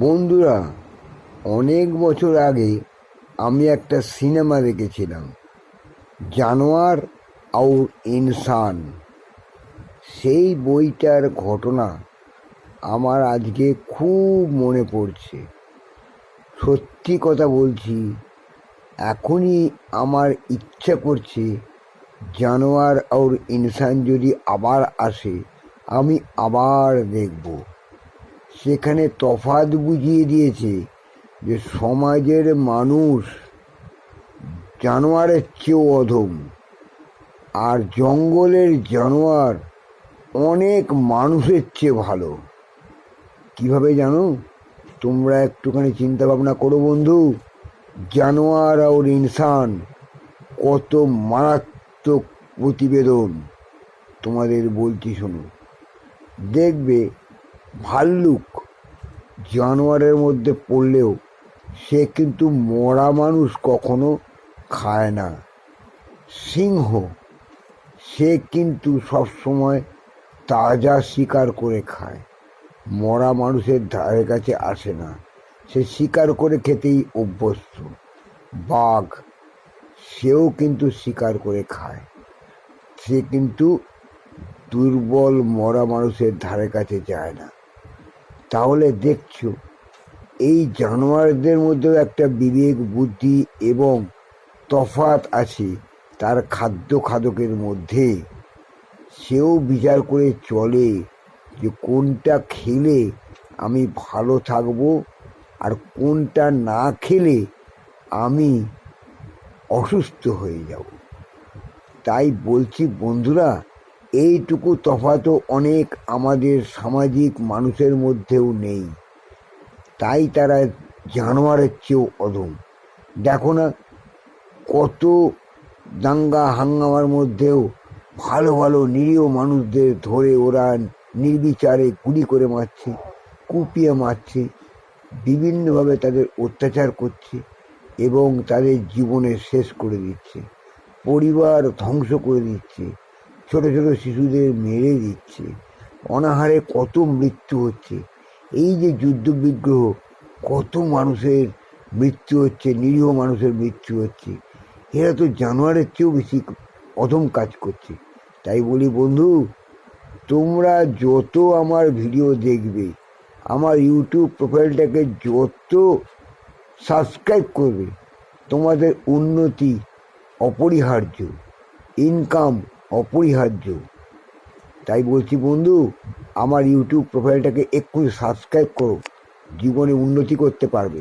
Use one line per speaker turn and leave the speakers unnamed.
বন্ধুরা, অনেক বছর আগে আমি একটা সিনেমা দেখেছিলাম, জানোয়ার আর ইনসান। সেই বইটার ঘটনা আমার আজকে খুব মনে পড়ছে। সত্যি কথা বলছি, এখনই আমার ইচ্ছা করছে জানোয়ার আর ইনসান যদি আবার আসে আমি আবার দেখব। সেখানে তফাৎ বুঝিয়ে দিয়েছে যে সমাজের মানুষ জানোয়ারের চেয়েও অধম, আর জঙ্গলের জানোয়ার অনেক মানুষের চেয়ে ভালো। কিভাবে জানো? তোমরা একটুখানি চিন্তা ভাবনা করো বন্ধু। জানোয়ার আর ইনসান, কত মারাত্মক প্রতিবেদন তোমাদের বলছি শোনো। দেখবে ভাল্লুক জানোয়ারের মধ্যে পড়লেও সে কিন্তু মরা মানুষ কখনো খায় না। সিংহ, সে কিন্তু সবসময় তাজা শিকার করে খায়, মরা মানুষের ধারে কাছে আসে না, সে শিকার করে খেতেই অভ্যস্ত। বাঘ, সেও কিন্তু শিকার করে খায়, সে কিন্তু দুর্বল মরা মানুষের ধারে কাছে যায় না। তাহলে দেখছো, এই জানোয়ারদের মধ্যেও একটা বিবেক, বুদ্ধি এবং তফাৎ আছে তার খাদ্য খাদকের মধ্যে। সেও বিচার করে চলে যে কোনটা খেলে আমি ভালো থাকবো আর কোনটা না খেলে আমি অসুস্থ হয়ে যাব। তাই বলছি বন্ধুরা, এইটুকু তফাৎও অনেক আমাদের সামাজিক মানুষের মধ্যেও নেই, তাই তারা জানোয়ারের চেয়েও অধম। দেখো না, কত দাঙ্গা হাঙ্গামার মধ্যেও ভালো ভালো নিরীহ মানুষদের ধরে ওরা নির্বিচারে গুলি করে মারছে, কুপিয়ে মারছে, বিভিন্নভাবে তাদের অত্যাচার করছে এবং তাদের জীবনে শেষ করে দিচ্ছে, পরিবার ধ্বংস করে দিচ্ছে, ছোট ছোট শিশুদের মেরে দিচ্ছে, অনাহারে কত মৃত্যু হচ্ছে। এই যে যুদ্ধ বিগ্রহ, কত মানুষের মৃত্যু হচ্ছে, নিরীহ মানুষের মৃত্যু হচ্ছে। এরা তো জানোয়ারের চেয়েও বেশি অধম কাজ করছে। তাই বলি বন্ধু, তোমরা যত আমার ভিডিও দেখবে, আমার ইউটিউব প্রোফাইলটাকে যত সাবস্ক্রাইব করবে, তোমাদের উন্নতি অপরিহার্য, ইনকাম অপরিহার্য। তাই বলছি বন্ধু, আমার ইউটিউব প্রোফাইলটাকে এক্ষুনি সাবস্ক্রাইব করো, জীবনে উন্নতি করতে পারবে।